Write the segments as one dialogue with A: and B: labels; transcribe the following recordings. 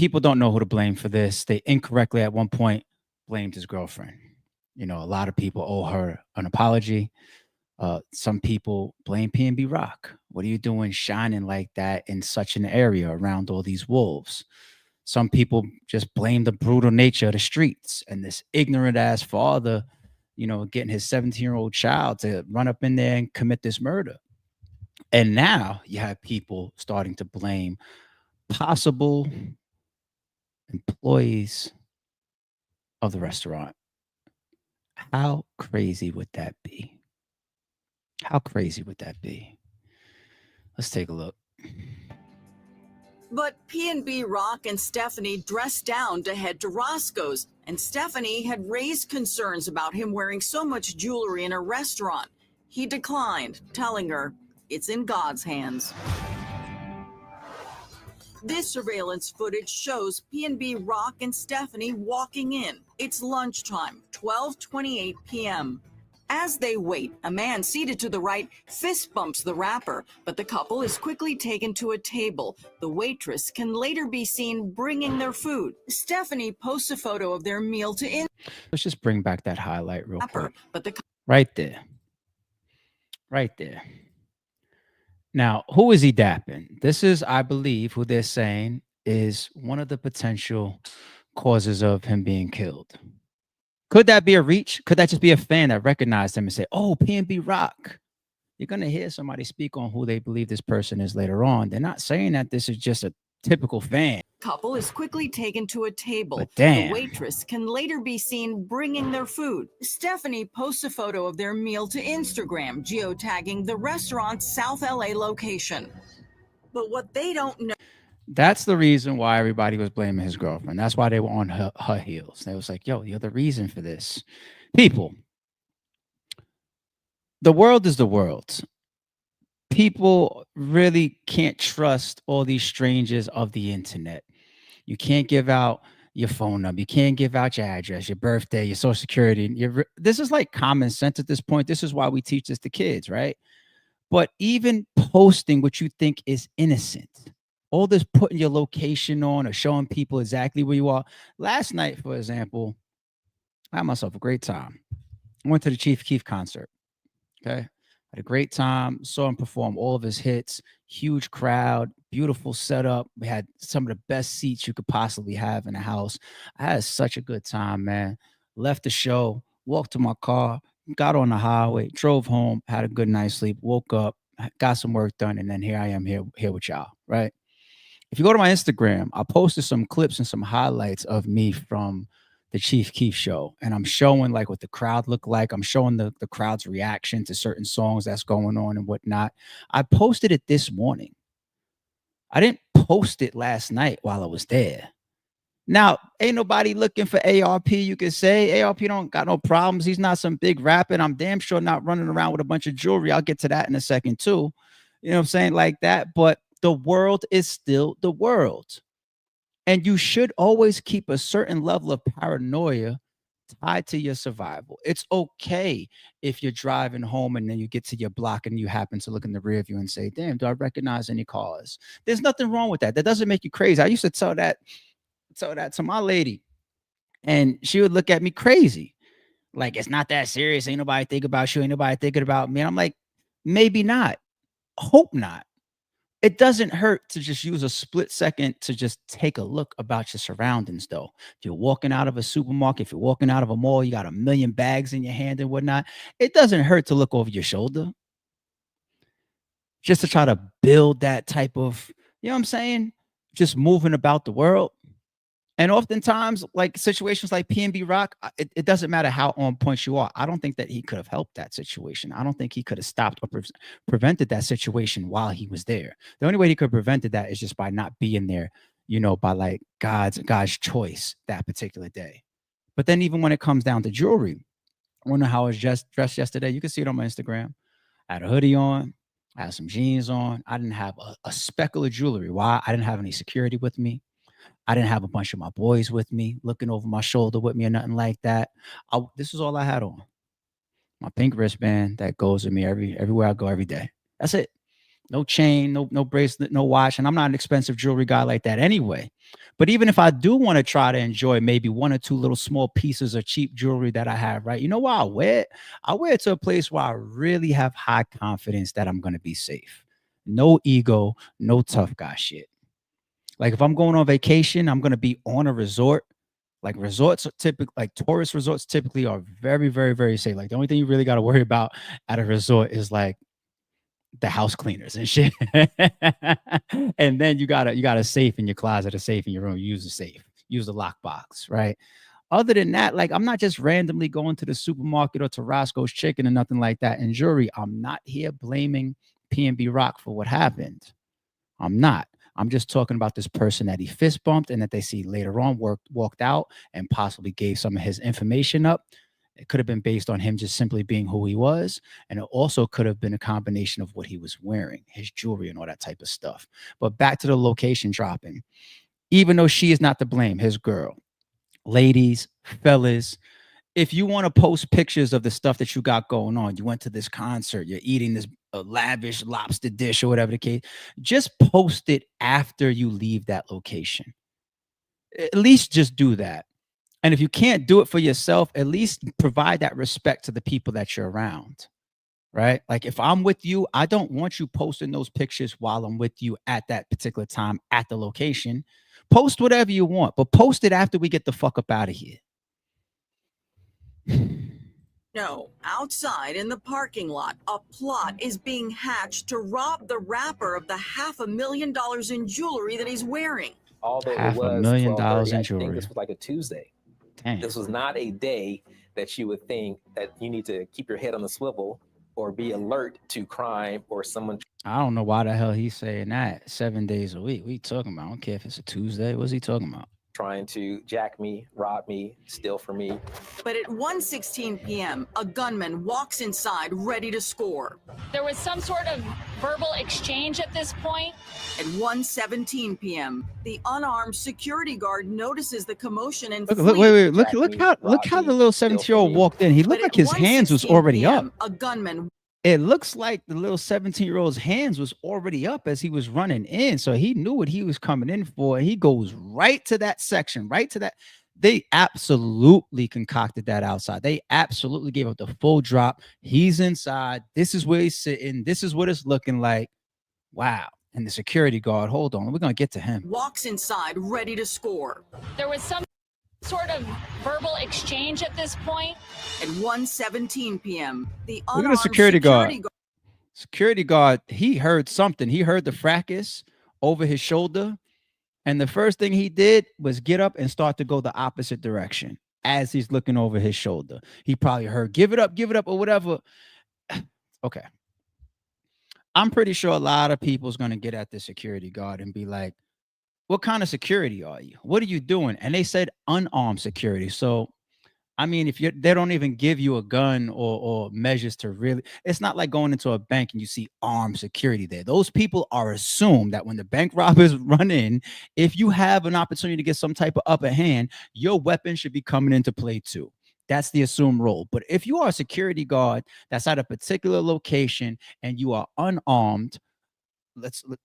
A: people don't know who to blame for this. They incorrectly at one point blamed his girlfriend. You know, a lot of people owe her an apology. Some people blame PNB Rock. What are you doing shining like that in such an area around all these wolves? Some people just blame the brutal nature of the streets and this ignorant ass father, you know, getting his 17-year-old child to run up in there and commit this murder. And now you have people starting to blame possible employees of the restaurant. How crazy would that be? How crazy would that be? Let's take a look.
B: But PNB Rock and Stephanie dressed down to head to Roscoe's, and Stephanie had raised concerns about him wearing so much jewelry in a restaurant. He declined, telling her it's in God's hands. This surveillance footage shows PNB Rock and Stephanie walking in. It's lunchtime, 12:28 p.m. As they wait, a man seated to the right fist bumps the rapper, but the couple is quickly taken to a table. The waitress can later be seen bringing their food. Stephanie posts a photo of their meal to
A: Let's just bring back that highlight real
B: rapper,
A: quick.
B: but the
A: Right there. Right there. Now, who is he dapping? This is, I believe, who they're saying is one of the potential causes of him being killed. Could that be a reach? Could that just be a fan that recognized him and say, oh, PNB Rock? You're going to hear somebody speak on who they believe this person is later on. They're not saying that this is just a typical fan.
B: couple is quickly taken to a table.
A: But damn.
B: The waitress can later be seen bringing their food. Stephanie posts a photo of their meal to Instagram, geotagging the restaurant's South LA location. But what they don't know.
A: That's the reason why everybody was blaming his girlfriend. That's why they were on her heels. They was like, yo, you're the reason for this. People, the world is the world. People really can't trust all these strangers of the internet. You can't give out your phone number. You can't give out your address, your birthday, your social security. This is like common sense at this point. This is why we teach this to kids, right? But even posting what you think is innocent, all this putting your location on or showing people exactly where you are. Last night, for example, I had myself a great time. I went to the Chief Keef concert. Okay. Had a great time, saw him perform all of his hits, huge crowd, beautiful setup. We had some of the best seats you could possibly have in a house. I had such a good time, man. Left the show, walked to my car, got on the highway, drove home, had a good night's sleep, woke up, got some work done, and then here I am here with y'all, right? If you go to my Instagram, I posted some clips and some highlights of me from the Chief Keef show. And I'm showing like what the crowd looked like. I'm showing the crowd's reaction to certain songs that's going on and whatnot. I posted it this morning. I didn't post it last night while I was there. Now, ain't nobody looking for ARP. You could say ARP don't got no problems. He's not some big rapper. And I'm damn sure not running around with a bunch of jewelry. I'll get to that in a second too. You know what I'm saying? Like that. But the world is still the world. And you should always keep a certain level of paranoia tied to your survival. It's okay if you're driving home and then you get to your block and you happen to look in the rear view and say, damn, do I recognize any cars? There's nothing wrong with that. That doesn't make you crazy. I used to tell that to my lady, and she would look at me crazy. Like, it's not that serious. Ain't nobody think about you. Ain't nobody thinking about me. And I'm like, maybe not. Hope not. It doesn't hurt to just use a split second to just take a look about your surroundings, though. If you're walking out of a supermarket, if you're walking out of a mall, you got a million bags in your hand and whatnot. It doesn't hurt to look over your shoulder just to try to build that type of, you know what I'm saying? Just moving about the world. And oftentimes, like situations like PNB Rock, it doesn't matter how on point you are. I don't think that he could have helped that situation. I don't think he could have stopped or prevented that situation while he was there. The only way he could have prevented that is just by not being there, you know, by like God's choice that particular day. But then even when it comes down to jewelry, I wonder how I was just dressed yesterday. You can see it on my Instagram. I had a hoodie on. I had some jeans on. I didn't have a speckle of jewelry. Why? I didn't have any security with me. I didn't have a bunch of my boys with me, looking over my shoulder with me or nothing like that. This is all I had on. My pink wristband that goes with me everywhere I go every day. That's it. No chain, no bracelet, no watch. And I'm not an expensive jewelry guy like that anyway. But even if I do want to try to enjoy maybe one or two little small pieces of cheap jewelry that I have, right? You know what I'll wear it? I'll wear it to a place where I really have high confidence that I'm going to be safe. No ego, no tough guy shit. Like if I'm going on vacation, I'm going to be on a resort. Like resorts are typically, like tourist resorts typically are very, very, very safe. Like the only thing you really got to worry about at a resort is like the house cleaners and shit. And then you got a safe in your closet, a safe in your room. Use the safe, use the lockbox, right? Other than that, like I'm not just randomly going to the supermarket or to Roscoe's Chicken or nothing like that. And jury, I'm not here blaming PNB Rock for what happened. I'm not. I'm just talking about this person that he fist bumped and that they see later on walked out and possibly gave some of his information up. It could have been based on him just simply being who he was. And it also could have been a combination of what he was wearing, his jewelry, and all that type of stuff. But back to the location dropping, even though she is not to blame, his girl, ladies, fellas, if you want to post pictures of the stuff that you got going on, you went to this concert, you're eating this lavish lobster dish or whatever the case, just post it after you leave that location. At least just do that. And if you can't do it for yourself, at least provide that respect to the people that you're around, right? Like if I'm with you, I don't want you posting those pictures while I'm with you at that particular time at the location. Post whatever you want, but post it after we get the fuck up out of here.
B: No, outside in the parking lot, a plot is being hatched to rob the rapper of the $500,000 in jewelry that he's wearing.
C: Although
A: Half
C: it
A: a
C: was
A: million
C: 12:30,
A: dollars in
C: I think
A: jewelry.
C: this was like a Tuesday.
A: Damn.
C: This was not a day that you would think that you need to keep your head on the swivel or be alert to crime or someone
A: I don't know why the hell he's saying that 7 days a week. What are you talking about? I don't care if it's a Tuesday. What's he talking about?
C: trying to jack me, rob me, steal from me.
B: But at 1:16 p.m., a gunman walks inside ready to score.
D: There was some sort of verbal exchange at this point.
B: At 1:17 p.m., the unarmed security guard notices the commotion and
A: Look,
B: flees.
A: wait. Look how the little 17-year-old walked in. He
B: But
A: looked
B: at
A: like his hands was
B: 1:16
A: already up.
B: p.m., a gunman.
A: It looks like the little 17-year-old's hands was already up as he was running in. So he knew what he was coming in for. And he goes right to that section, right to that. They absolutely concocted that outside. They absolutely gave up the full drop. He's inside. This is where he's sitting. This is what it's looking like. Wow. And the security guard, hold on, we're going to get to him.
B: Walks inside ready to score.
D: There was some sort of verbal exchange at this point.
B: At 1:17 p.m., the
A: Look at the
B: unarmed
A: security guard. Security guard, he heard something. He heard the fracas over his shoulder. And the first thing he did was get up and start to go the opposite direction as he's looking over his shoulder. He probably heard, give it up, or whatever. Okay. I'm pretty sure a lot of people's going to get at the security guard and be like, what kind of security are you? What are you doing? And they said unarmed security. So, I mean, if they don't even give you a gun or measures to really, it's not like going into a bank and you see armed security there. Those people are assumed that when the bank robbers run in, if you have an opportunity to get some type of upper hand, your weapon should be coming into play too. That's the assumed role. But if you are a security guard that's at a particular location and you are unarmed,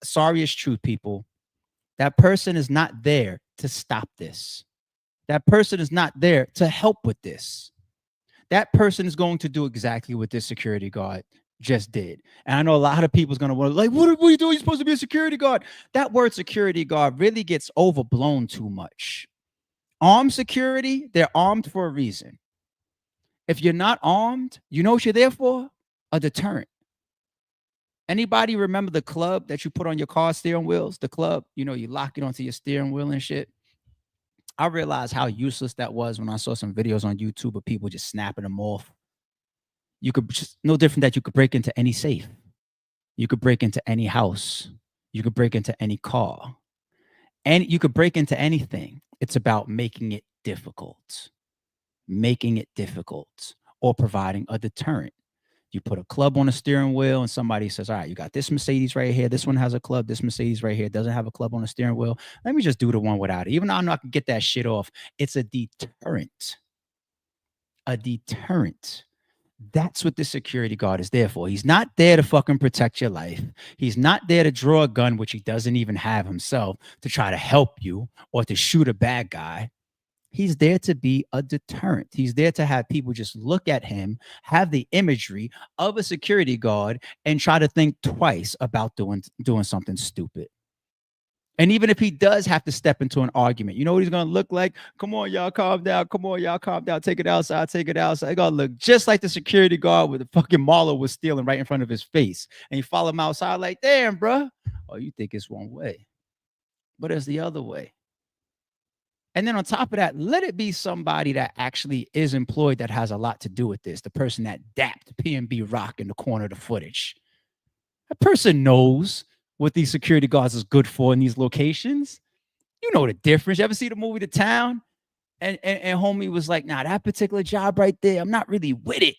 A: sorry is truth, people. That person is not there to stop this. That person is not there to help with this. That person is going to do exactly what this security guard just did. And I know a lot of people's going to wonder, like, what are you doing? You're supposed to be a security guard. That word security guard really gets overblown too much. Armed security, they're armed for a reason. If you're not armed, you know what you're there for? A deterrent. Anybody remember the club that you put on your car steering wheels? The club, you lock it onto your steering wheel and shit. I realized how useless that was when I saw some videos on YouTube of people just snapping them off. You could just, no different that you could break into any safe. You could break into any house. You could break into any car. And you could break into anything. It's about making it difficult. Making it difficult or providing a deterrent. You put a club on a steering wheel and somebody says, all right, you got this Mercedes right here. This one has a club. This Mercedes right here doesn't have a club on the steering wheel. Let me just do the one without it. Even though I'm not going to get that shit off. It's a deterrent. A deterrent. That's what the security guard is there for. He's not there to fucking protect your life. He's not there to draw a gun, which he doesn't even have himself, to try to help you or to shoot a bad guy. He's there to be a deterrent. He's there to have people just look at him, have the imagery of a security guard, and try to think twice about doing something stupid. And even if he does have to step into an argument, you know what he's going to look like? Come on, y'all, calm down. Come on, y'all, calm down. Take it outside. Take it outside. He's going to look just like the security guard with the fucking Marlo was stealing right in front of his face. And you follow him outside like, damn, bro. Oh, you think it's one way. But it's the other way. And then on top of that, let it be somebody that actually is employed that has a lot to do with this. The person that dapped PNB Rock in the corner of the footage. That person knows what these security guards is good for in these locations. You know the difference. You ever see the movie The Town? And homie was like, nah, that particular job right there, I'm not really with it.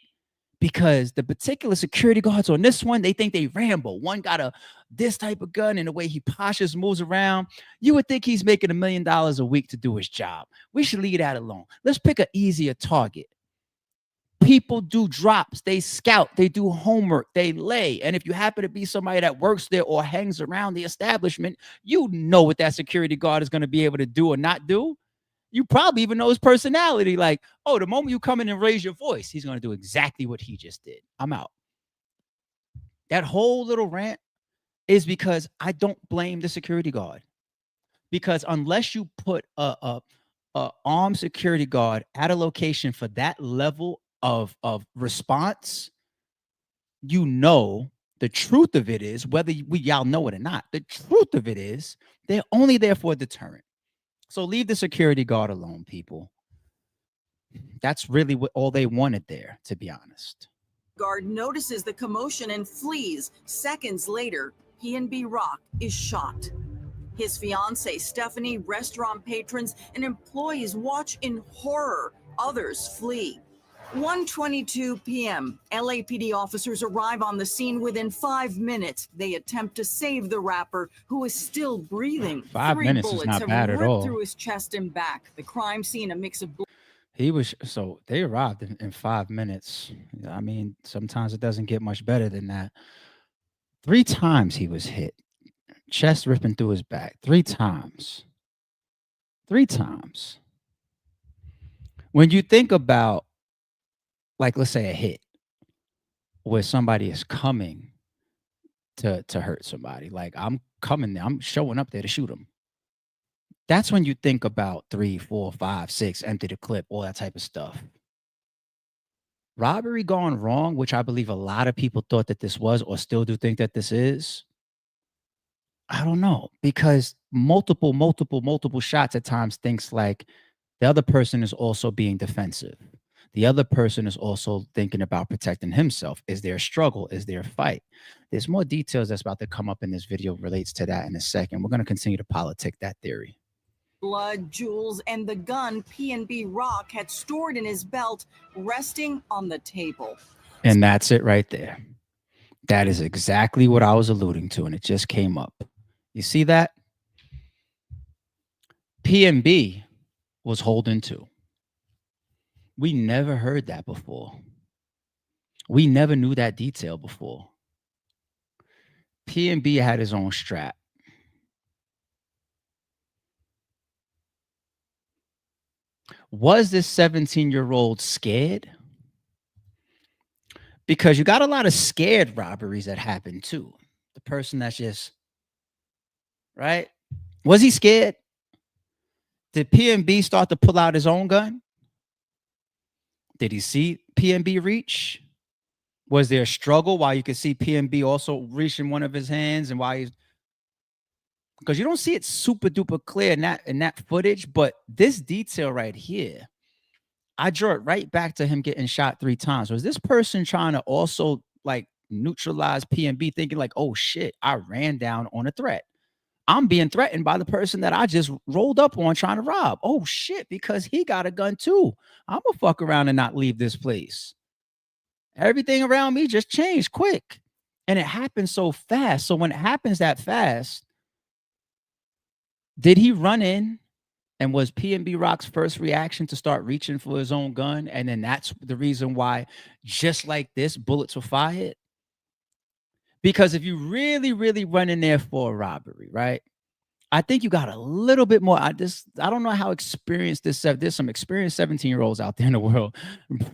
A: Because the particular security guards on this one, they think they Rambo. One got this type of gun, and the way he postures, moves around, you would think he's making $1 million a week to do his job. We should leave that alone. Let's pick an easier target. People do drops, they scout, they do homework, they lay. And if you happen to be somebody that works there or hangs around the establishment, you know what that security guard is going to be able to do or not do. You probably even know his personality. Like, oh, the moment you come in and raise your voice, he's going to do exactly what he just did. I'm out. That whole little rant is because I don't blame the security guard. Because unless you put a armed security guard at a location for that level of response, you know the truth of it is, whether y'all know it or not, the truth of it is they're only there for a deterrent. So leave the security guard alone, people. That's really what all they wanted there, to be honest.
B: Guard notices the commotion and flees. Seconds later, PNB Rock is shot. His fiancée, Stephanie, restaurant patrons, and employees watch in horror. Others flee. 1:22 p.m. LAPD officers arrive on the scene within 5 minutes. They attempt to save the rapper, who is still breathing.
A: 5 minutes is not bad at all.
B: Through his chest and back. The crime scene, a mix of
A: so they arrived in 5 minutes. I mean, sometimes it doesn't get much better than that. 3 times he was hit. Chest ripping through his back. 3 times. 3 times. When you think about, like, let's say a hit where somebody is coming to hurt somebody. Like, I'm coming there. I'm showing up there to shoot them. That's when you think about 3, 4, 5, 6, empty the clip, all that type of stuff. Robbery gone wrong, which I believe a lot of people thought that this was or still do think that this is. I don't know, because multiple shots at times thinks like the other person is also being defensive. The other person is also thinking about protecting himself. Is there a struggle? Is there a fight? There's more details that's about to come up in this video relates to that in a second. We're going to continue to politic that theory.
B: Blood, jewels, and the gun PNB Rock had stored in his belt resting on the table.
A: And that's it right there. That is exactly what I was alluding to, and it just came up. You see that? PNB was holding too. We never heard that before. We never knew that detail before. PNB had his own strap. Was this 17-year-old scared? Because you got a lot of scared robberies that happen too. The person that's just, right? Was he scared? Did PNB start to pull out his own gun? Did he see PNB reach? Was there a struggle while you could see PNB also reaching one of his hands, and why he's, because you don't see it super duper clear in that footage, but this detail right here, I draw it right back to him getting shot 3 times. Was this person trying to also like neutralize PNB, thinking like, oh shit, I ran down on a threat. I'm being threatened by the person that I just rolled up on trying to rob. Oh shit, because he got a gun too. I'm gonna fuck around and not leave this place. Everything around me just changed quick. And it happened so fast. So when it happens that fast, did he run in And was PNB Rock's first reaction to start reaching for his own gun? And then that's the reason why, just like this, bullets were fired? Because if you really, really run in there for a robbery, right? I think you got a little bit more. I don't know how experienced there's some experienced 17-year-olds out there in the world,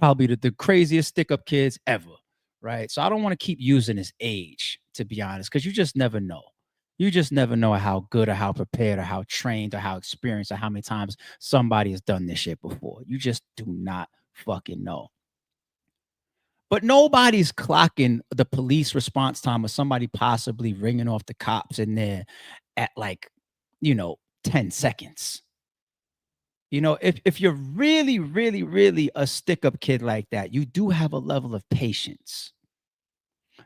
A: probably the craziest stick-up kids ever, right? So I don't want to keep using his age, to be honest, because you just never know. You just never know how good or how prepared or how trained or how experienced or how many times somebody has done this shit before. You just do not fucking know. But nobody's clocking the police response time of somebody possibly ringing off the cops in there at like, 10 seconds. If you're really, really, really a stick-up kid like that, you do have a level of patience.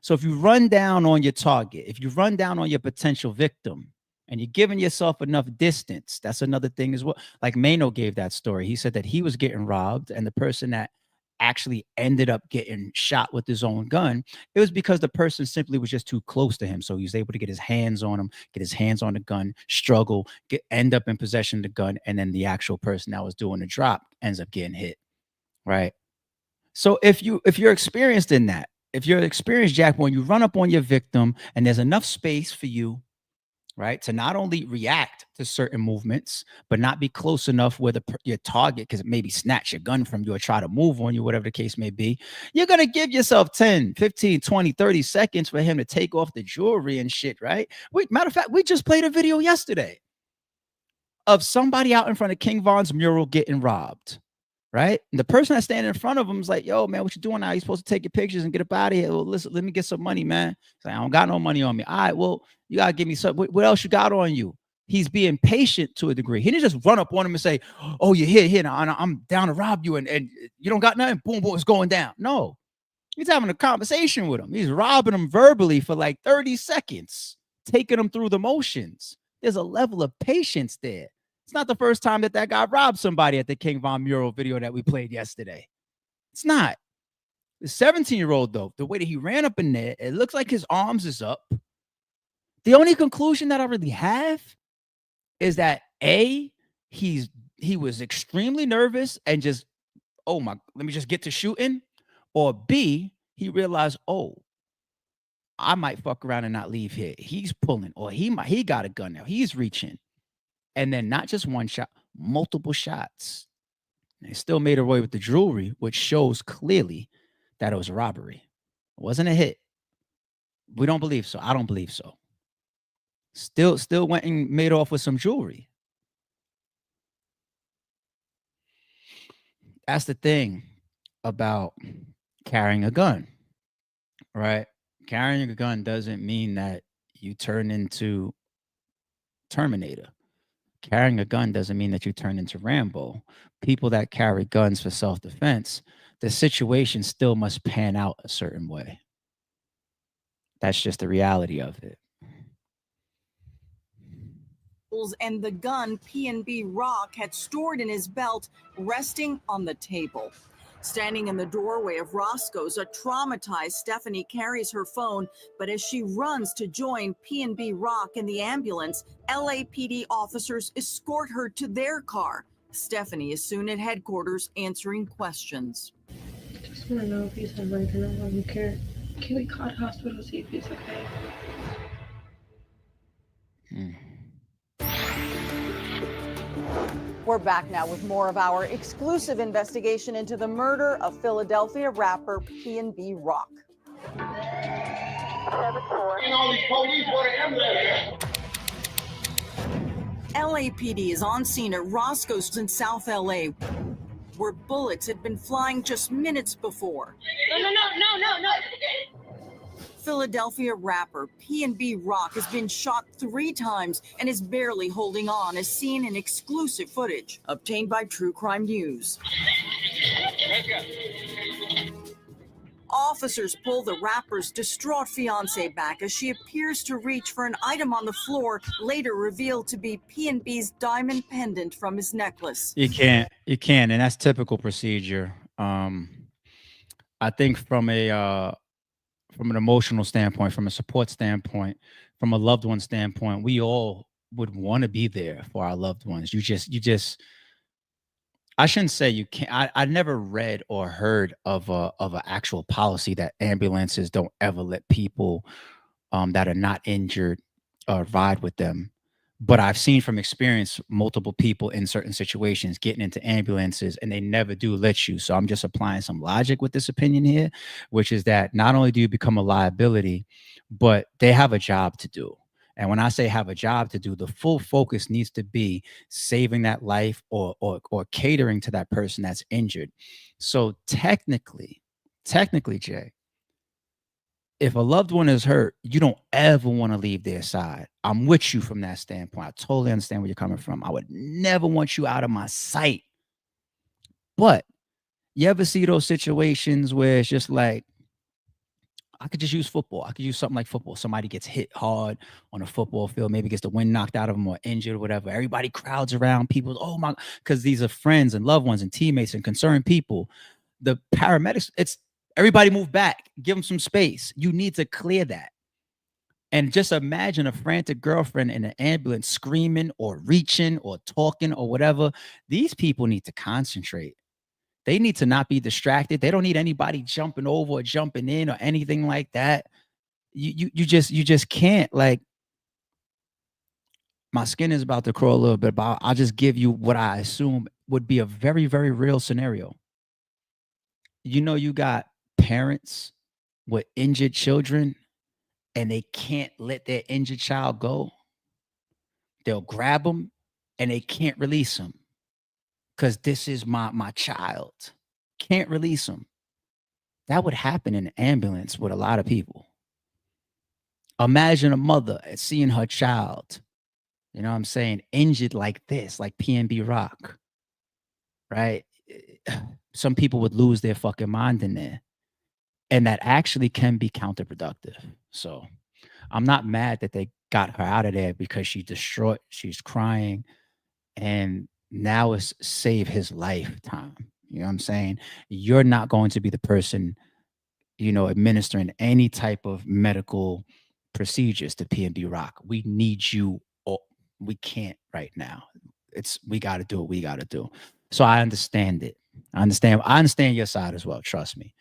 A: So if you run down on your target, if you run down on your potential victim, and you're giving yourself enough distance, that's another thing as well. Like Mano gave that story. He said that he was getting robbed, and the person that actually ended up getting shot with his own gun, it was because the person simply was just too close to him. So he was able to get his hands on him, get his hands on the gun, struggle, end up in possession of the gun, and then the actual person that was doing the drop ends up getting hit. Right. So if you're experienced in that, if you're experienced, Jack, when you run up on your victim and there's enough space for you, right, to not only react to certain movements, but not be close enough where your target, because it maybe snatch your gun from you or try to move on you, whatever the case may be, you're going to give yourself 10, 15, 20, 30 seconds for him to take off the jewelry and shit, right? Matter of fact, we just played a video yesterday of somebody out in front of King Von's mural getting robbed. Right. And the person that's standing in front of him is like, yo, man, what you doing now? You're supposed to take your pictures and get up out of here. Well, listen, let me get some money, man. He's like, I don't got no money on me. All right, well, you got to give me some. What else you got on you? He's being patient to a degree. He didn't just run up on him and say, oh, you're here. Now I'm down to rob you. And you don't got nothing. Boom, boom, it's going down. No, he's having a conversation with him. He's robbing him verbally for like 30 seconds, taking him through the motions. There's a level of patience there. It's not the first time that guy robbed somebody at the King Von mural video that we played yesterday. It's not. The 17-year-old, though, the way that he ran up in there, it looks like his arms is up. The only conclusion that I really have is that A, he was extremely nervous and just, oh my, let me just get to shooting. Or B, he realized, oh, I might fuck around and not leave here. He's pulling, or he got a gun now. He's reaching. And then not just one shot, multiple shots. They still made away with the jewelry, which shows clearly that it was a robbery. It wasn't a hit. We don't believe so. I don't believe so. Still went and made off with some jewelry. That's the thing about carrying a gun, right? Carrying a gun doesn't mean that you turn into Terminator. Carrying a gun doesn't mean that you turn into Rambo. People that carry guns for self-defense, the situation still must pan out a certain way. That's just the reality of it.
B: And the gun PNB Rock had stored in his belt resting on the table. Standing in the doorway of Roscoe's, a traumatized Stephanie carries her phone, but as she runs to join PNB Rock in the ambulance, LAPD officers escort her to their car. Stephanie is soon at headquarters answering questions.
E: I just want to know if he's all right or not. I don't care. Can we call the hospital, see if he's okay?
B: We're back now with more of our exclusive investigation into the murder of Philadelphia rapper PNB Rock. LAPD is on scene at Roscoe's in South LA, where bullets had been flying just minutes before.
D: No.
B: Philadelphia rapper PNB Rock has been shot 3 times and is barely holding on, as seen in exclusive footage obtained by True Crime News. Officers pull the rapper's distraught fiancée back as she appears to reach for an item on the floor, later revealed to be PNB's diamond pendant from his necklace.
A: You can't, and that's typical procedure. I think from an emotional standpoint, from a support standpoint, from a loved one standpoint, we all would want to be there for our loved ones. You just I shouldn't say you can't. I never read or heard of an actual policy that ambulances don't ever let people that are not injured ride with them. But I've seen from experience multiple people in certain situations getting into ambulances and they never do let you. So I'm just applying some logic with this opinion here, which is that not only do you become a liability, but they have a job to do. And when I say have a job to do, the full focus needs to be saving that life or catering to that person that's injured. So technically, Jay, if a loved one is hurt, you don't ever want to leave their side. I'm with you from that standpoint. I totally understand where you're coming from. I would never want you out of my sight. But you ever see those situations where it's just like, I could just use football. I could use something like football. Somebody gets hit hard on a football field, maybe gets the wind knocked out of them or injured or whatever. Everybody crowds around people. Oh my, because these are friends and loved ones and teammates and concerned people. The paramedics, it's everybody move back, give them some space. You need to clear that. And just imagine a frantic girlfriend in an ambulance screaming or reaching or talking or whatever. These people need to concentrate. They need to not be distracted. They don't need anybody jumping over or jumping in or anything like that. You just can't. Like, my skin is about to crawl a little bit, but I'll just give you what I assume would be a very, very real scenario. You got parents with injured children and they can't let their injured child go. They'll grab them and they can't release them because this is my child. Can't release them. That would happen in an ambulance with a lot of people. Imagine a mother seeing her child, you know what I'm saying, injured like this, like PNB Rock, right? Some people would lose their fucking mind in there. And that actually can be counterproductive. So I'm not mad that they got her out of there because she's distraught, she's crying, and now it's save his lifetime. You know what I'm saying? You're not going to be the person, administering any type of medical procedures to PNB Rock. We need you. Or we can't right now. We got to do what we got to do. So I understand it. I understand your side as well. Trust me.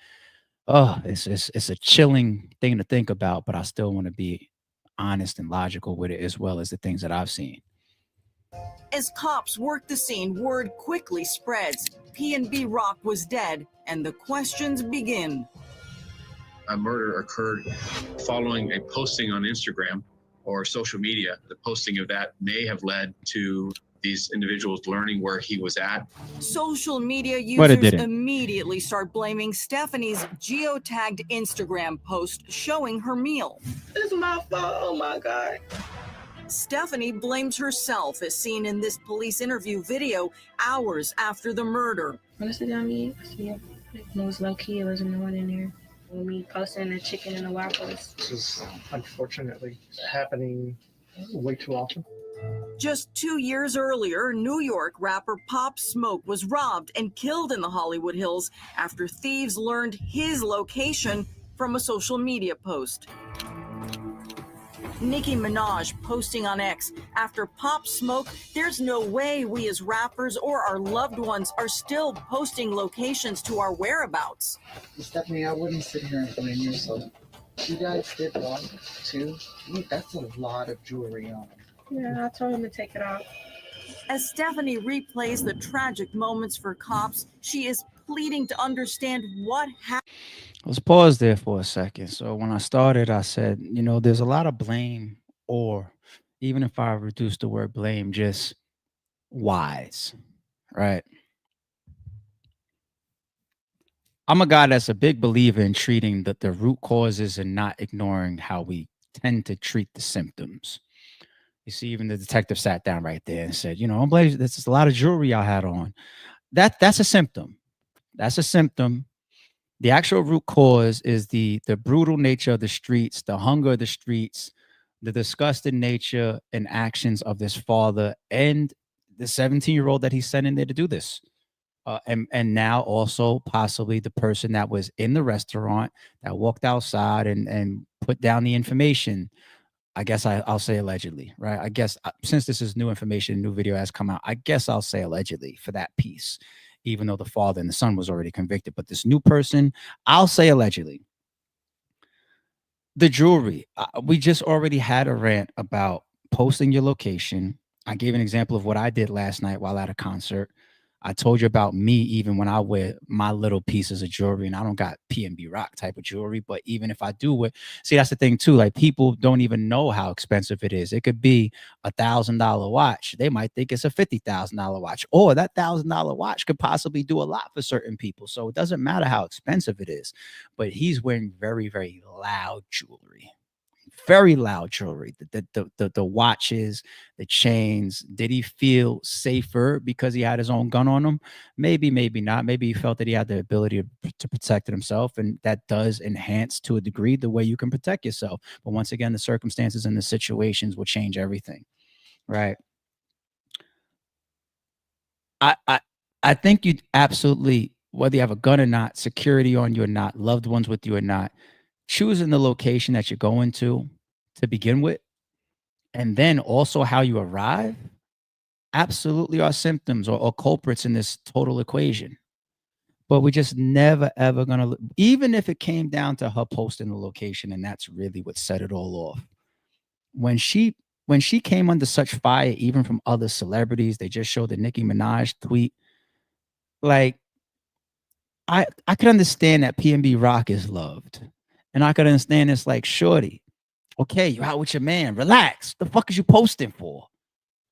A: Oh, it's a chilling thing to think about, but I still want to be honest and logical with it as well as the things that I've seen.
B: As cops work the scene, word quickly spreads. PNB Rock was dead, and the questions begin.
F: A murder occurred following a posting on Instagram or social media. The posting of that may have led to these individuals learning where he was at.
B: Social media
A: But it
B: users
A: didn't.
B: immediately start blaming Stephanie's geotagged Instagram post showing her meal.
E: It's my fault. Oh my God.
B: Stephanie blames herself, as seen in this police interview video hours after the murder.
E: When I sit down to eat, I see it was low key. It wasn't no one in there. When we posting the chicken and the waffles.
G: This is unfortunately happening way too often.
B: Just 2 years earlier, New York rapper Pop Smoke was robbed and killed in the Hollywood Hills after thieves learned his location from a social media post. Nicki Minaj posting on X, after Pop Smoke, there's no way we as rappers or our loved ones are still posting locations to our whereabouts.
H: Stephanie, I wouldn't sit here and blame yourself. You guys did 1, 2, 3, that's a lot of jewelry on.
E: Yeah, I told him to take it off.
B: As Stephanie replays the tragic moments for cops, she is pleading to understand what happened.
A: Let's pause there for a second. So when I started, I said, there's a lot of blame, or even if I reduce the word blame, just whys, right? I'm a guy that's a big believer in treating the root causes and not ignoring how we tend to treat the symptoms. You see, even the detective sat down right there and said, I'm blaming, this is a lot of jewelry I had on. That's a symptom. That's a symptom. The actual root cause is the brutal nature of the streets, the hunger of the streets, the disgusted nature and actions of this father and the 17-year-old that he sent in there to do this. And now also possibly the person that was in the restaurant that walked outside and put down the information. I guess I'll say allegedly, right? I guess since this is new information, new video has come out, I guess I'll say allegedly for that piece, even though the father and the son was already convicted. But this new person, I'll say allegedly. The jewelry, we just already had a rant about posting your location. I gave an example of what I did last night while at a concert. I told you about me even when I wear my little pieces of jewelry, and I don't got PNB Rock type of jewelry, but even if I do it, see, that's the thing too. Like, people don't even know how expensive it is. It could be $1,000 watch. They might think it's a $50,000 watch, or that $1,000 watch could possibly do a lot for certain people. So it doesn't matter how expensive it is, but he's wearing very, very loud jewelry. Very loud jewelry, the watches, the chains. Did he feel safer because he had his own gun on him? Maybe, maybe not. Maybe he felt that he had the ability to protect himself, and that does enhance to a degree the way you can protect yourself. But once again, the circumstances and the situations will change everything, right? I think you absolutely, whether you have a gun or not, security on you or not, loved ones with you or not, choosing the location that you're going to begin with, and then also how you arrive, absolutely are symptoms or culprits in this total equation. But we just never ever gonna, even if it came down to her posting the location, and that's really what set it all off. When she came under such fire, even from other celebrities, they just showed the Nicki Minaj tweet. Like, I could understand that PNB Rock is loved, and I could understand it's like, shorty, okay, you out with your man, relax. The fuck is you posting for?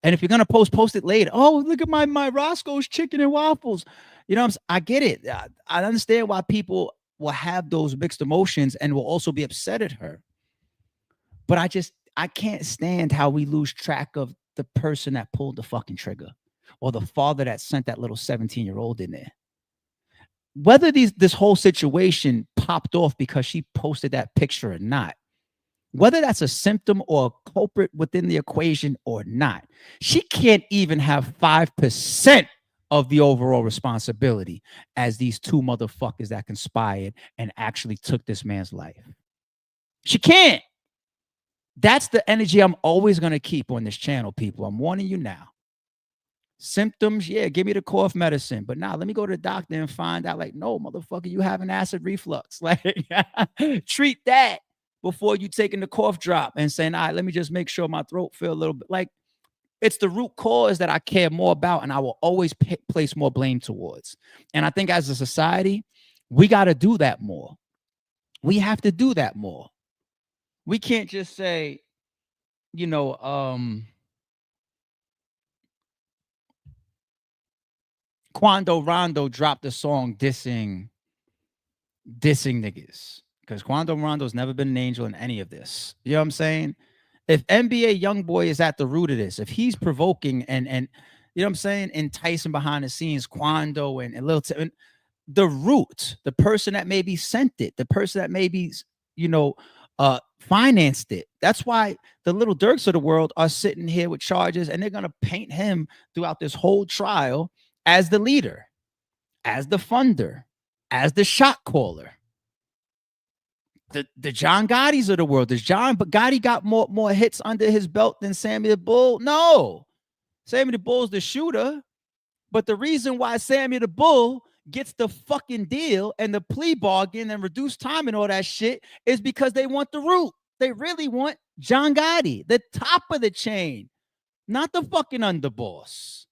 A: And if you're gonna post it later. Oh, look at my Roscoe's chicken and waffles. You know what I'm saying? I get it. I understand why people will have those mixed emotions and will also be upset at her. But I can't stand how we lose track of the person that pulled the fucking trigger, or the father that sent that little 17-year-old in there. Whether this whole situation popped off because she posted that picture or not, whether that's a symptom or a culprit within the equation or not, she can't even have 5% of the overall responsibility as these two motherfuckers that conspired and actually took this man's life. She can't. That's the energy I'm always going to keep on this channel, people. I'm warning you now. Symptoms, yeah, give me the cough medicine. But now let me go to the doctor and find out, like, no, motherfucker, you have an acid reflux. Like, treat that before you taking the cough drop and saying, all right, let me just make sure my throat feel a little bit. Like, it's the root cause that I care more about, and I will always place more blame towards. And I think as a society, we got to do that more. We have to do that more. We can't just say, you know, Quando Rondo dropped a song dissing niggas, because Quando Rondo's never been an angel in any of this. You know what I'm saying? If NBA YoungBoy is at the root of this, if he's provoking and you know what I'm saying, enticing behind the scenes Quando and Lil Tim, the root, the person that maybe sent it, the person that maybe, you know, financed it. That's why the Little Dirks of the world are sitting here with charges, and they're gonna paint him throughout this whole trial as the leader, as the funder, as the shot caller. The John Gotti's of the world. Does John Gotti got more hits under his belt than Sammy the Bull? No. Sammy the Bull's the shooter. But the reason why Sammy the Bull gets the fucking deal and the plea bargain and reduced time and all that shit is because they want the root. They really want John Gotti, the top of the chain, not the fucking underboss.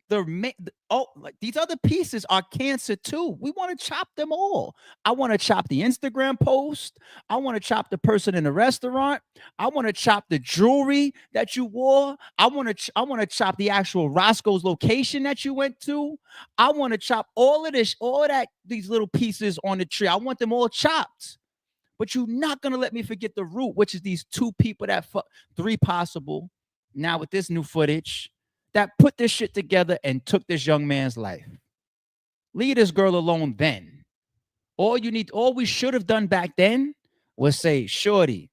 A: Like, these other pieces are cancer too. We want to chop them all. I want to chop the Instagram post. I want to chop the person in the restaurant. I want to chop the jewelry that you wore. I want to chop the actual Roscoe's location that you went to. I want to chop all of this, these little pieces on the tree. I want them all chopped. But you're not gonna let me forget the root, which is these two people that three possible now with this new footage, that put this shit together and took this young man's life. Leave this girl alone then. All we should have done back then was say, shorty,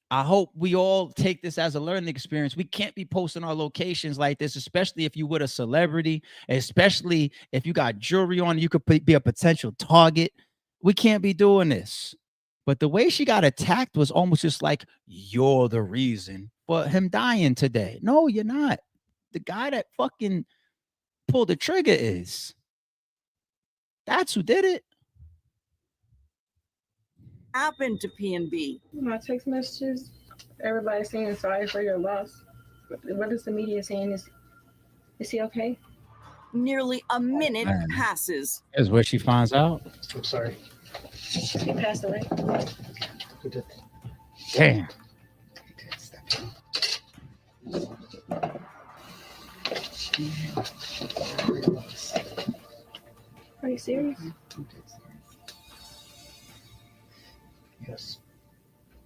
A: I hope we all take this as a learning experience. We can't be posting our locations like this, especially if you with a celebrity, especially if you got jewelry on, you could be a potential target. We can't be doing this. But the way she got attacked was almost just like, you're the reason for him dying today. No, you're not. The guy that fucking pulled the trigger is. That's who did it.
B: Happened to PNB.
E: My text messages, everybody's saying sorry for your loss. What is the media saying? Is he okay?
B: Nearly a minute
A: Man.
B: passes.
A: Is where she finds out.
G: I'm sorry.
E: He passed away.
G: Who did?
A: Damn.
E: Are you serious?
G: Yes.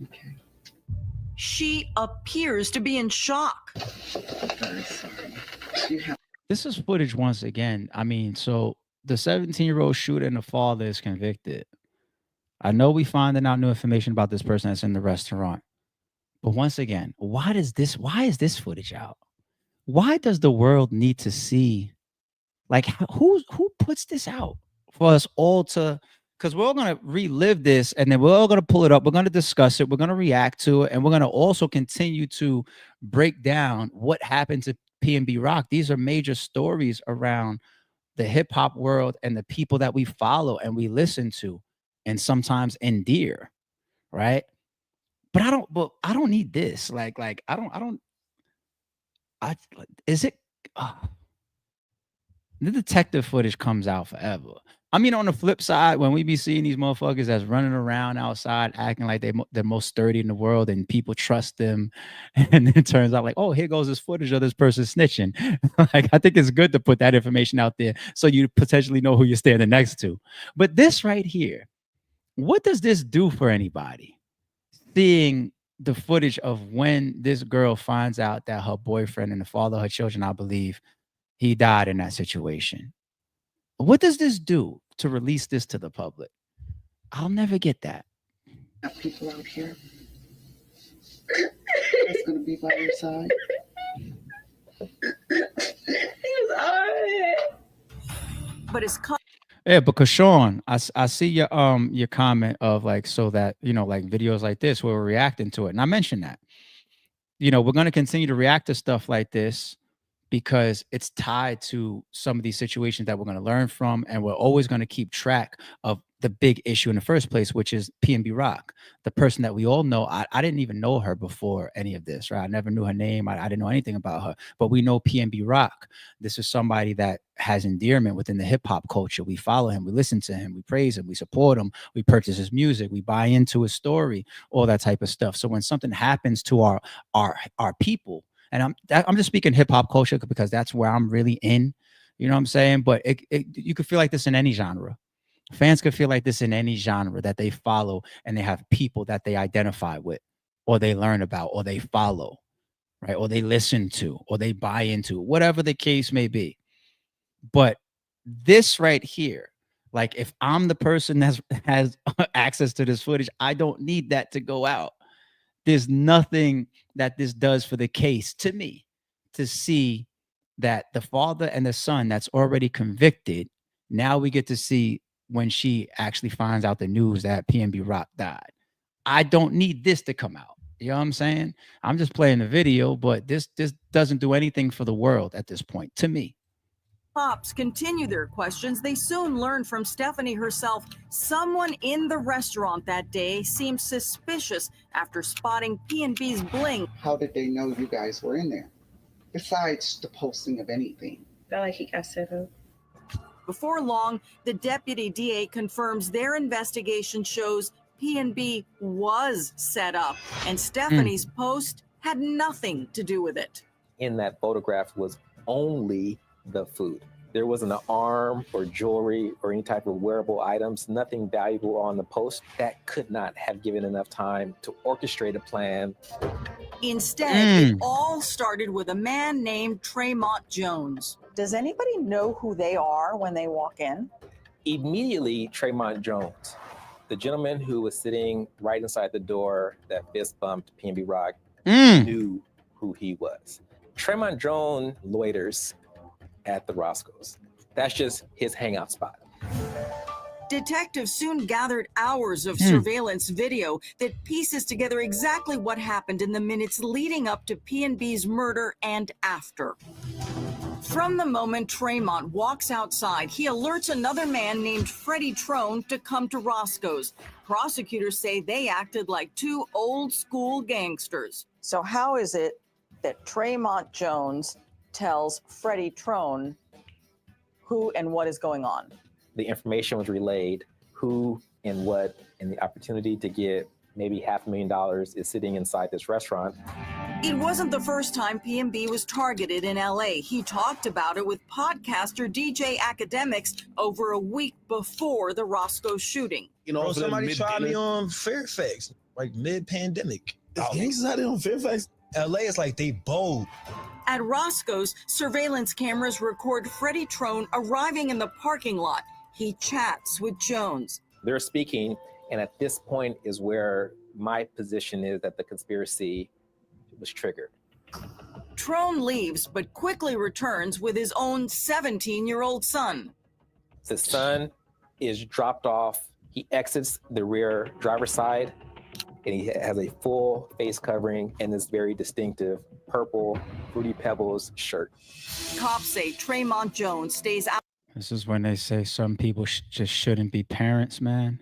H: Okay.
B: She appears to be in shock.
H: Very sorry. You have
A: This is footage once again. I mean, so the 17-year-old shooter and the father is convicted. I know we finding out new information about this person that's in the restaurant. But once again, why is this footage out? Why does the world need to see, like, who puts this out for us all to, because we're all going to relive this and then we're all going to pull it up. We're going to discuss it. We're going to react to it. And we're going to also continue to break down what happened to PNB Rock. These are major stories around the hip hop world and the people that we follow and we listen to and sometimes endear, right? But I don't need this. Is it the detective footage comes out forever. I mean, on the flip side, when we be seeing these motherfuckers that's running around outside acting like they're most sturdy in the world and people trust them, and then it turns out like, oh, here goes this footage of this person snitching. Like, I think it's good to put that information out there so you potentially know who you're standing next to. But this right here, what does this do for anybody? Seeing the footage of when this girl finds out that her boyfriend and the father of her children, I believe, he died in that situation. What does this do to release this to the public? I'll never get that.
H: people out here that's going to be by your side.
E: He was alright.
B: But his
A: Yeah, because Sean, I see your comment of like, so that, you know, like videos like this where we're reacting to it. And I mentioned that, you know, we're going to continue to react to stuff like this because it's tied to some of these situations that we're going to learn from. And we're always going to keep track of the big issue in the first place, which is PNB Rock, the person that we all know. I didn't even know her before any of this, right? I never knew her name. I didn't know anything about her, but we know PNB Rock. This is somebody that has endearment within the hip hop culture. We follow him, we listen to him, we praise him, we support him, we purchase his music, we buy into his story, all that type of stuff. So when something happens to our people, and I'm just speaking hip hop culture because that's where I'm really in, you know what I'm saying? But you could feel like this in any genre. Fans could feel like this in any genre that they follow, and they have people that they identify with, or they learn about, or they follow, right? Or they listen to, or they buy into, whatever the case may be. But this right here, like if I'm the person that has access to this footage, I don't need that to go out. There's nothing that this does for the case to me to see that the father and the son that's already convicted, now we get to see when she actually finds out the news that PNB Rock died. I don't need this to come out. You know what I'm saying? I'm just playing the video, but this doesn't do anything for the world at this point, to me.
B: cops continue their questions. They soon learn from Stephanie herself someone in the restaurant that day seemed suspicious after spotting PNB's bling.
H: How did they know you guys were in there? Besides the posting of anything.
E: Felt like he got set up.
B: Before long, the deputy DA confirms their investigation shows PNB was set up, and Stephanie's post had nothing to do with it.
C: In that photograph was only the food. There wasn't an arm or jewelry or any type of wearable items, nothing valuable on the post. That could not have given enough time to orchestrate a plan.
B: Instead, it all started with a man named Tremont Jones.
I: Does anybody know who they are when they walk in?
C: Immediately, Tremont Jones, the gentleman who was sitting right inside the door that fist bumped PNB Rock, knew who he was. Tremont Jones loiters at the Roscoe's. That's just his hangout spot.
B: Detectives soon gathered hours of surveillance video that pieces together exactly what happened in the minutes leading up to PNB's murder and after. From the moment Tremont walks outside, he alerts another man named Freddie Trone to come to Roscoe's. Prosecutors say they acted like two old-school gangsters.
I: So how is it that Tremont Jones tells Freddie Trone who and what is going on?
C: The information was relayed, who and what, and the opportunity to get maybe $500,000 is sitting inside this restaurant.
B: It wasn't the first time PNB was targeted in LA. He talked about it with podcaster DJ Academics over a week before the Roscoe shooting.
J: You know, somebody tried me on Fairfax, like mid-pandemic.
K: It's gangsters out there on Fairfax.
J: LA is like they bold.
B: At Roscoe's, surveillance cameras record Freddie Trone arriving in the parking lot. He chats with Jones.
C: They're speaking, and at this point is where my position is that the conspiracy was triggered.
B: Trone leaves, but quickly returns with his own 17-year-old son.
C: The son is dropped off. He exits the rear driver's side, and he has a full face covering and this very distinctive purple Fruity Pebbles shirt.
B: Cops say Tremont Jones stays out.
A: This is when they say some people just shouldn't be parents, man.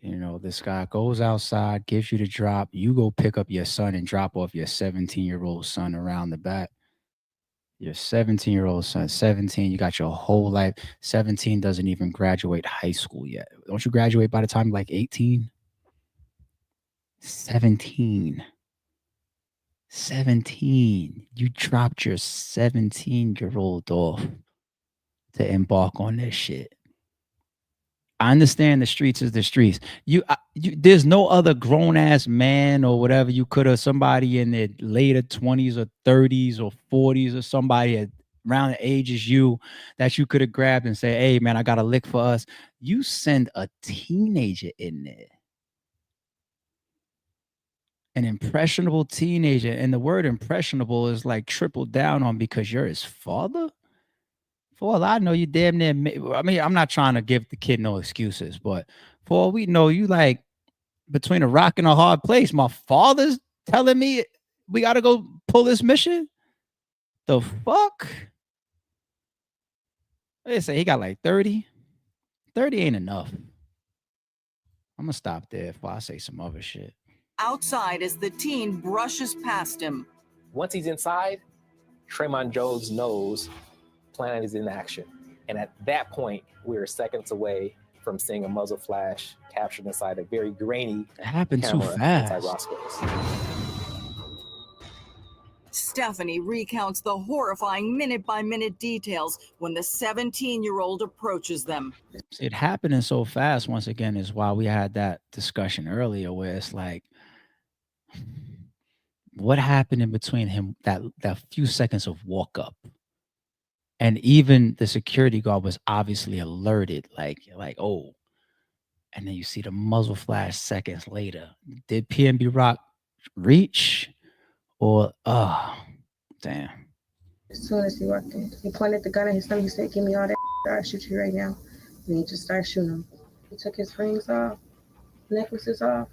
A: You know, this guy goes outside, gives you the drop. You go pick up your son and drop off your 17-year-old son around the back. Your 17-year-old son, 17, you got your whole life. 17 doesn't even graduate high school yet. Don't you graduate by the time you're like 18? 17. 17. You dropped your 17-year-old off to embark on this shit. I understand the streets is the streets. There's no other grown-ass man or whatever you could have, somebody in their later 20s or 30s or 40s or somebody around the age as you that you could have grabbed and say, hey, man, I got a lick for us. You send a teenager in there. An impressionable teenager. And the word impressionable is like tripled down on because you're his father. For all I know, you damn near. I mean, I'm not trying to give the kid no excuses, but for all we know, you like between a rock and a hard place. My father's telling me we got to go pull this mission. The fuck? They say he got like 30. 30 ain't enough. I'm gonna stop there before I say some other shit.
B: Outside as the teen brushes past him.
C: Once he's inside, Tremont Jones knows plan is in action. And at that point, we're seconds away from seeing a muzzle flash captured inside a very grainy
A: It happened too
C: camera
A: fast.
C: inside Roscoe's.
B: Stephanie recounts the horrifying minute-by-minute details when the 17-year-old approaches them.
A: It happening so fast, once again, is why we had that discussion earlier where it's like, what happened in between him, that few seconds of walk up? And even the security guard was obviously alerted, like, oh. And then you see the muzzle flash seconds later. Did PNB Rock reach? Or, damn.
E: As soon as he walked in, he pointed the gun at his stomach. He said, give me all that, I'll shoot you right now. And he just started shooting him. He took his rings off, necklaces off,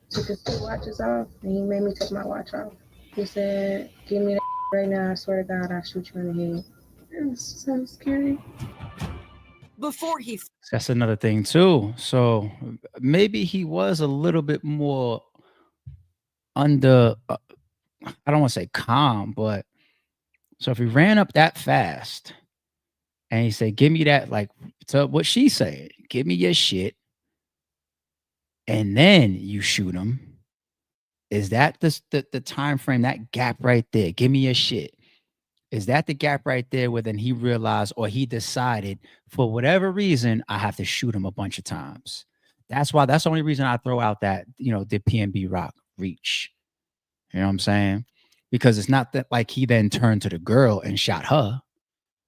E: took his 2 watches off, and he made me take my watch off. He said, give me that right now, I swear to God, I'll shoot you in the head. It was so scary.
B: Before he...
A: That's another thing, too. So maybe he was a little bit more under, I don't want to say calm, but so if he ran up that fast and he said, give me that, like, to what she said, give me your shit, and then you shoot him. Is that the time frame, that gap right there? Give me your shit. Is that the gap right there where then he realized or he decided for whatever reason, I have to shoot him a bunch of times? That's the only reason I throw out that, did PNB Rock reach? You know what I'm saying? Because it's not that like he then turned to the girl and shot her,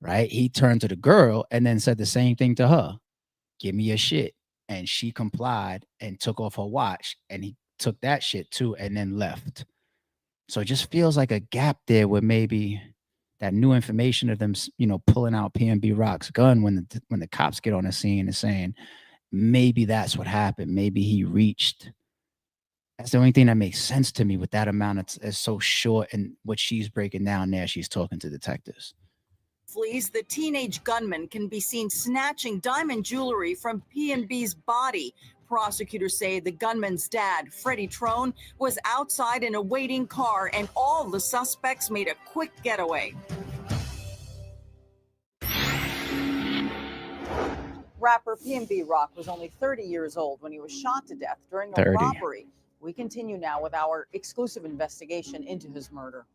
A: right? He turned to the girl and then said the same thing to her. Give me your shit. And she complied and took off her watch, and he took that shit too and then left. So it just feels like a gap there where maybe that new information of them, pulling out PNB Rock's gun when the cops get on the scene and saying maybe that's what happened. Maybe he reached. That's the only thing that makes sense to me with that amount. It's so short, and what she's breaking down there, she's talking to detectives.
B: Flees, the teenage gunman can be seen snatching diamond jewelry from PNB's body. Prosecutors say the gunman's dad, Freddie Trone, was outside in a waiting car, and all the suspects made a quick getaway.
I: Rapper PNB Rock was only 30 years old when he was shot to death during a
A: 30.
I: robbery. We continue now with our exclusive investigation into his murder.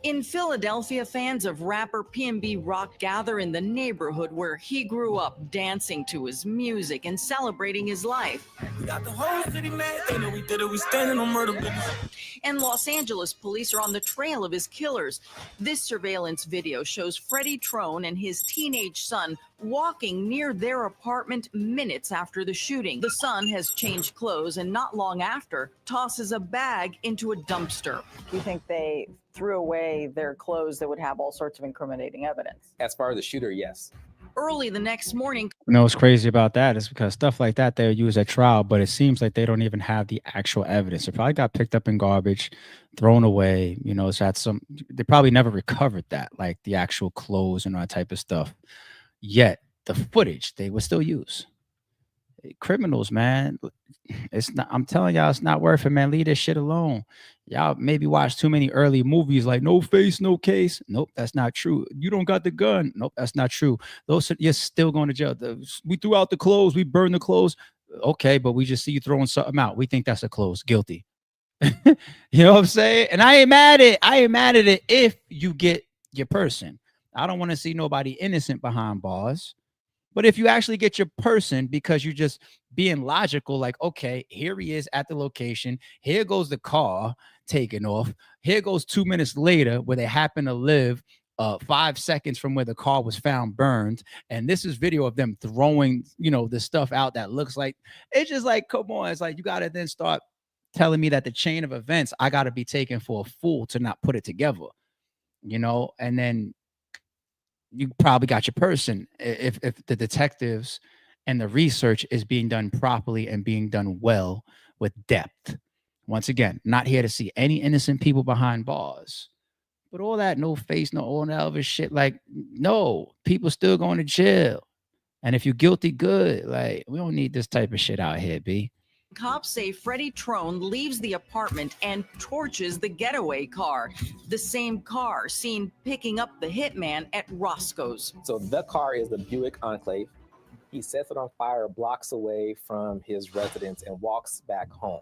B: In Philadelphia, fans of rapper PNB Rock gather in the neighborhood where he grew up, dancing to his music and celebrating his life.
L: We got the whole city mad, they know we did it, we standing on murder business.
B: And Los Angeles police are on the trail of his killers. This surveillance video shows Freddie Trone and his teenage son walking near their apartment minutes after the shooting. The son has changed clothes and not long after tosses a bag into a dumpster.
I: Do you think they threw away their clothes that would have all sorts of incriminating evidence?
C: As far as the shooter, yes.
B: Early the next morning,
A: What's crazy about that is because stuff like that they'll use at trial, but it seems like they don't even have the actual evidence. It probably got picked up in garbage, thrown away. It's had they probably never recovered that, like the actual clothes and all that type of stuff. Yet the footage they would still use. Criminals, man. It's not. I'm telling y'all, it's not worth it, man. Leave this shit alone. Y'all maybe watch too many early movies like No Face, No Case. Nope, that's not true. You don't got the gun. Nope, that's not true. You're still going to jail. We threw out the clothes. We burned the clothes. Okay, but we just see you throwing something out. We think that's a clothes. Guilty. You know what I'm saying? And I ain't mad at it if you get your person. I don't want to see nobody innocent behind bars. But if you actually get your person because you're just being logical, like, okay, here he is at the location. Here goes the car taking off. Here goes 2 minutes later where they happen to live 5 seconds from where the car was found burned. And this is video of them throwing, the stuff out that looks like, it's just like, come on. It's like, you got to then start telling me that the chain of events, I got to be taken for a fool to not put it together, and then you probably got your person if the detectives and the research is being done properly and being done well with depth. Once again, not here to see any innocent people behind bars, but all that no face, no all that other shit. Like, no, people still going to jail. And if you're guilty, good. Like, we don't need this type of shit out here, B.
B: Cops say Freddie Trone leaves the apartment and torches the getaway car, the same car seen picking up the hitman at Roscoe's.
C: So the car is the Buick Enclave. He sets it on fire blocks away from his residence and walks back home.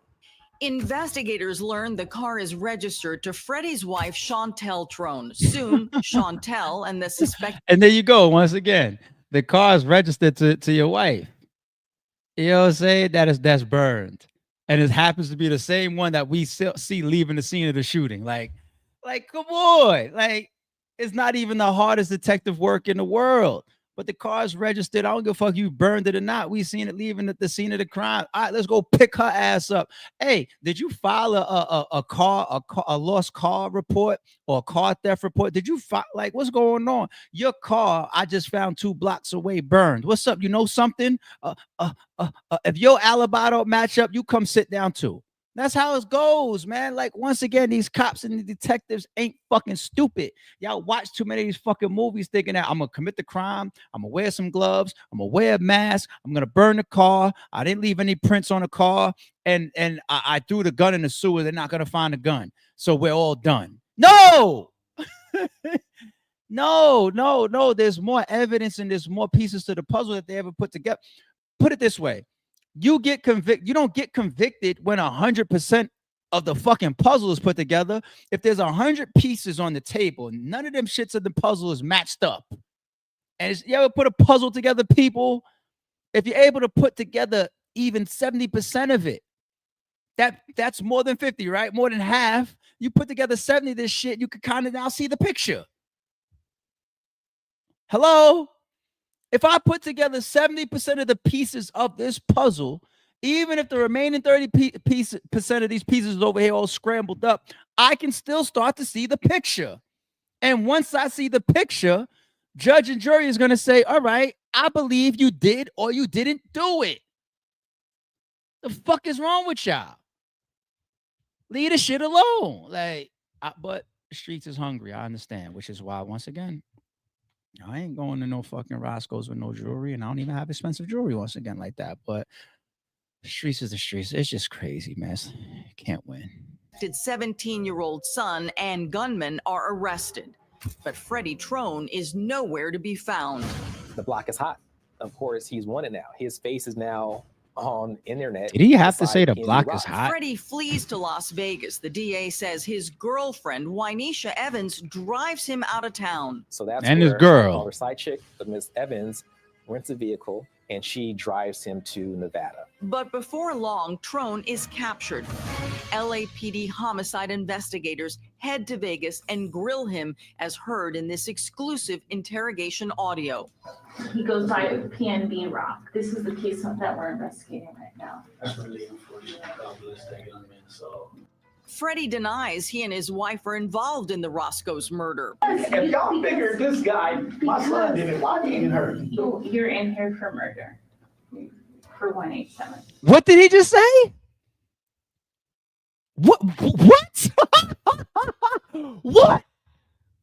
B: Investigators learn the car is registered to Freddie's wife, Chantel Trone. Soon, Chantel and the suspect.
A: And there you go. Once again, the car is registered to your wife. You know what I'm saying? That's burned. And it happens to be the same one that we see leaving the scene of the shooting. Like, come on. Like, it's not even the hardest detective work in the world. But the car's registered. I don't give a fuck if you burned it or not. We seen it leaving the scene of the crime. All right, let's go pick her ass up. Hey, did you file a lost car report or a car theft report? Did you file, like, what's going on? Your car, I just found 2 blocks away burned. What's up? You know something? If your alibi don't match up, you come sit down too. That's how it goes, man. Like, once again, these cops and the detectives ain't fucking stupid. Y'all watch too many of these fucking movies thinking that I'm going to commit the crime. I'm going to wear some gloves. I'm going to wear a mask. I'm going to burn the car. I didn't leave any prints on the car. And I threw the gun in the sewer. They're not going to find the gun. So we're all done. No! No. There's more evidence and there's more pieces to the puzzle that they ever put together. Put it this way. You get convicted. You don't get convicted when 100% of the fucking puzzle is put together. If there's 100 pieces on the table, none of them shits of the puzzle is matched up. And you ever put a puzzle together, people? If you're able to put together even 70% of it, that's more than 50, right? More than half. You put together 70 of this shit, you can kind of now see the picture. Hello? If I put together 70% of the pieces of this puzzle, even if the remaining 30% of these pieces over here all scrambled up, I can still start to see the picture. And once I see the picture, judge and jury is going to say, all right, I believe you did or you didn't do it. The fuck is wrong with y'all? Leave the shit alone. Like, but the streets is hungry. I understand, which is why, once again, I ain't going to no fucking Roscoe's with no jewelry, and I don't even have expensive jewelry once again like that. But the streets is the streets. It's just crazy, man. Can't win.
B: 17-year-old son and gunman are arrested, but Freddie Trone is nowhere to be found.
C: The block is hot. Of course, he's wanted now. His face is now on internet.
A: Did he have to say the
C: PNB
A: block
C: Rock.
A: is hot?
B: Freddie flees to Las Vegas. The DA says his girlfriend, Wynesha Evans, drives him out of town.
C: So that's
A: And
C: where
A: his girl.
C: I'll call her side chick, but Miss Evans rents a vehicle and she drives him to Nevada.
B: But before long, Trone is captured. LAPD homicide investigators head to Vegas and grill him, as heard in this exclusive interrogation audio.
M: He goes by PNB Rock. This is the case that we're investigating right now.
L: That's really unfortunate. God bless that young man. So.
B: Freddie denies he and his wife are involved in the Roscoe's murder.
L: If y'all figured this guy, my son did it, why he in her?
M: You're in here for murder. For 187.
A: What did he just say? What? What? What?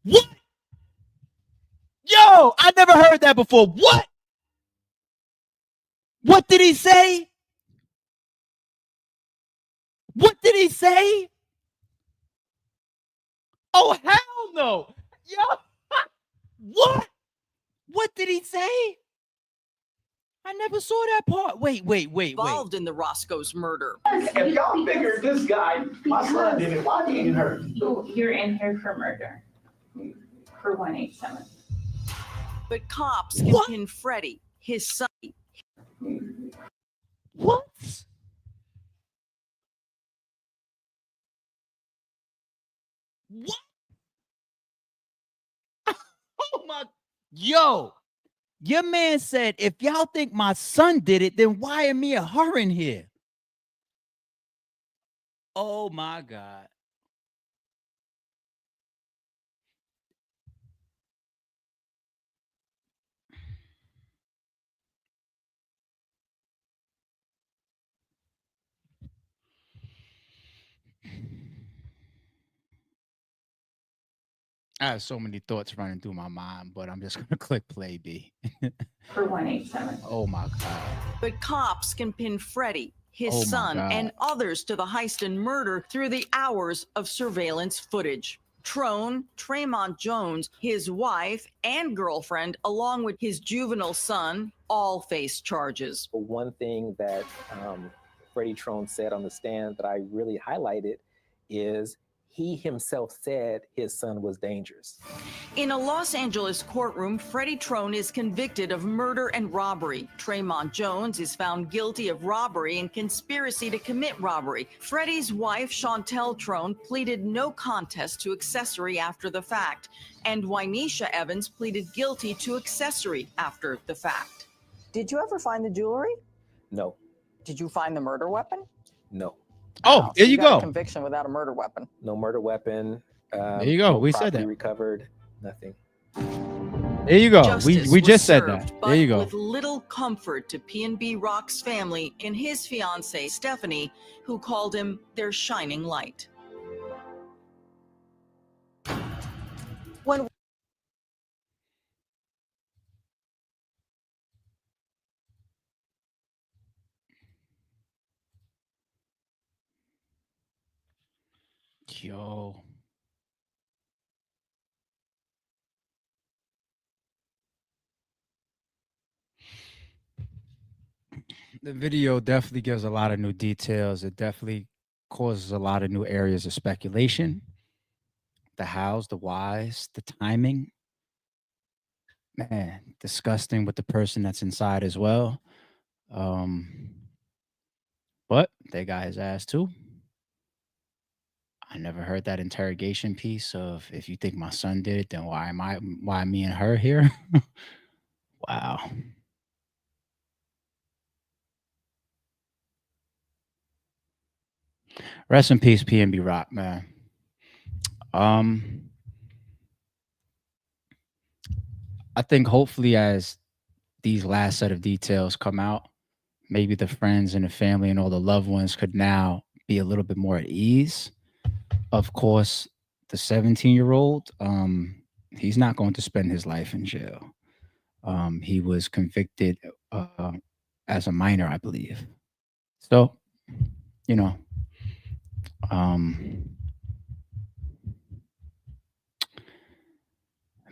A: What? Yo, I never heard that before. What? What did he say? What did he say? Oh, hell no. Yo. What? What did he say? I never saw that part. Wait.
B: Involved in the Roscoe's murder.
L: If y'all figured this guy, my son did it, why he in her?
M: You're in here for murder. For 187.
B: But cops can pin Freddie, his son.
A: What? What? Oh my. Yo. Your man said, if y'all think my son did it, then why am me and her in here? Oh my God. I have so many thoughts running through my mind, but I'm just going to click play B.
M: For 187.
A: Oh my God.
B: But cops can pin Freddie, his
A: Oh my
B: son,
A: God.
B: and others to the heist and murder through the hours of surveillance footage. Trone, Tremont Jones, his wife and girlfriend, along with his juvenile son, all face charges.
C: One thing that Freddie Trone said on the stand that I really highlighted is he himself said his son was dangerous.
B: In a Los Angeles courtroom, Freddie Trone is convicted of murder and robbery. Tremont Jones is found guilty of robbery and conspiracy to commit robbery. Freddie's wife, Chantel Trone, pleaded no contest to accessory after the fact, and Wynesha Evans pleaded guilty to accessory after the fact.
I: Did you ever find the jewelry?
C: No.
I: Did you find the murder weapon?
C: No.
A: Oh, there you
I: got a
A: go.
I: conviction without a murder weapon.
C: No murder weapon.
A: There you go.
C: No
A: We said
C: property
A: that.
C: recovered. Nothing.
A: There you go.
B: Justice
A: We
B: was
A: just said
B: served,
A: that.
B: but
A: There you go.
B: with little comfort to PNB Rock's family and his fiancée, Stephanie, who called him their shining light. When
A: Yo. The video definitely gives a lot of new details. It definitely causes a lot of new areas of speculation. The hows, the whys, the timing. Man, disgusting with the person that's inside as well. But they got his ass too. I never heard that interrogation piece of if you think my son did it, then why me and her here? Wow. Rest in peace, PNB Rock, man. I think hopefully as these last set of details come out, maybe the friends and the family and all the loved ones could now be a little bit more at ease. Of course, the 17-year-old, he's not going to spend his life in jail. He was convicted as a minor, I believe. So, you know, um,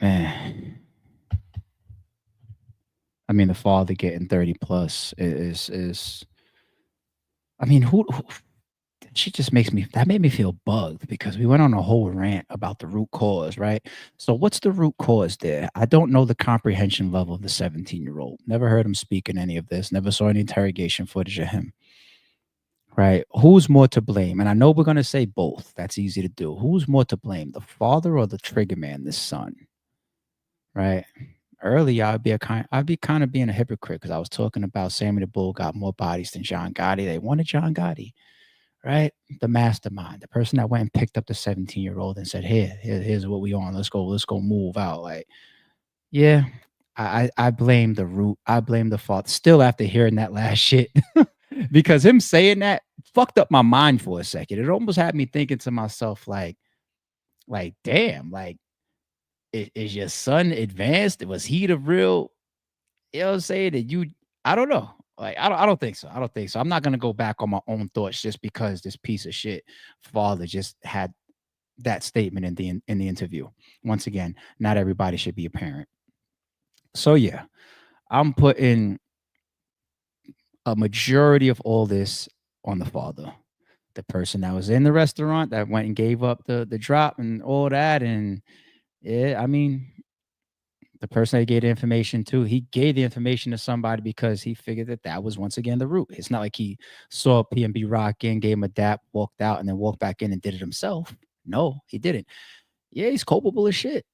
A: man, I mean, the father getting 30 plus is I mean, who she just made me feel bugged because we went on a whole rant about the root cause, right? So what's the root cause there? I don't know the comprehension level of the 17-year-old. Never heard him speak in any of this. Never saw any interrogation footage of him. Right? Who's more to blame? And I know we're gonna say both. That's easy to do. Who's more to blame, the father or the trigger man, the son? Right? Earlier, I'd be kind of being a hypocrite because I was talking about Sammy the Bull got more bodies than John Gotti. They wanted John Gotti, right? The mastermind, the person that went and picked up the 17-year-old and said, here's what we on. Let's go move out. Like, yeah, I blame the root. I blame the fault. Still after hearing that last shit, because him saying that fucked up my mind for a second. It almost had me thinking to myself, like, damn, like, is your son advanced? Was he the real? You know what I'm saying? That you, I don't know. Like, I don't think so. I don't think so. I'm not gonna go back on my own thoughts just because this piece of shit father just had that statement in the interview. Once again, not everybody should be a parent. So yeah, I'm putting a majority of all this on the father, the person that was in the restaurant that went and gave up the drop and all that. And yeah, I mean, the person that gave the information to, he gave the information to somebody because he figured that was once again the root. It's not like he saw PNB Rock in, gave him a dap, walked out, and then walked back in and did it himself. No, he didn't. Yeah, he's culpable as shit.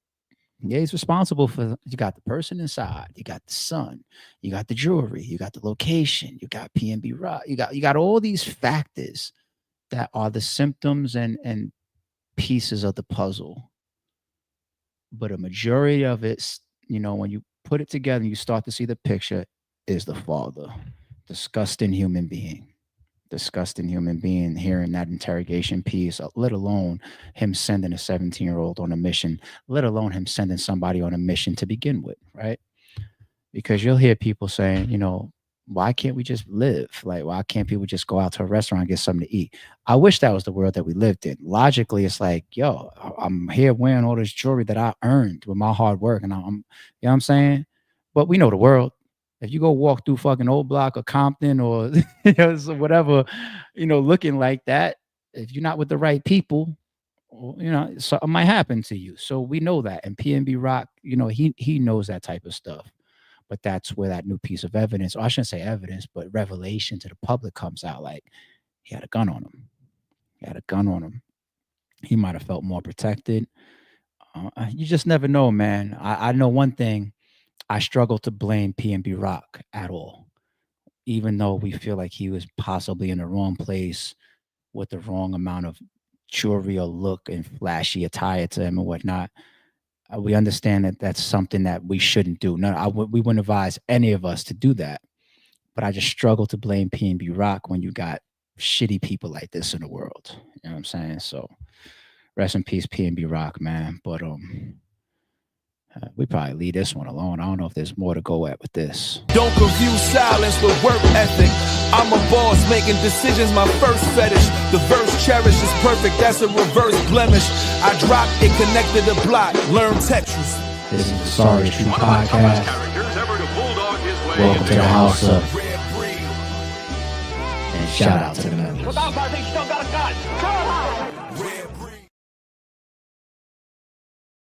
A: Yeah, he's responsible for. You got the person inside, you got the son, you got the jewelry, you got the location, you got PNB Rock, you got all these factors that are the symptoms and pieces of the puzzle. But a majority of it, when you put it together, you start to see the picture, is the father. Disgusting human being. Disgusting human being. Hearing that interrogation piece, let alone him sending a 17-year-old on a mission, let alone him sending somebody on a mission to begin with, right? Because you'll hear people saying, why can't we just live? Like, why can't people just go out to a restaurant and get something to eat? I wish that was the world that we lived in. Logically, it's like, yo, I'm here wearing all this jewelry that I earned with my hard work. And I'm, you know what I'm saying? But we know the world. If you go walk through fucking Old Block or Compton or whatever, looking like that, if you're not with the right people, something might happen to you. So we know that. And PNB Rock, he knows that type of stuff. But that's where that new piece of evidence, or I shouldn't say evidence, but revelation to the public comes out. Like, he had a gun on him. He might have felt more protected. You just never know, man. I know one thing. I struggle to blame PNB Rock at all, even though we feel like he was possibly in the wrong place with the wrong amount of jewelry or look and flashy attire to him and whatnot. We understand that that's something that we shouldn't do. No, we wouldn't advise any of us to do that. But I just struggle to blame PNB Rock when you got shitty people like this in the world. You know what I'm saying? So rest in peace, PNB Rock, man. But we probably leave this one alone. I don't know if there's more to go at with this.
L: Don't confuse silence with work ethic. I'm a boss making decisions, my first fetish. The verse cherished is perfect, that's a reverse blemish. I dropped it, connected the block, learn Tetris.
A: This is the Sorry Street Podcast. Welcome to the house of. And shout out to the members.
L: Without my thing, still got a gun.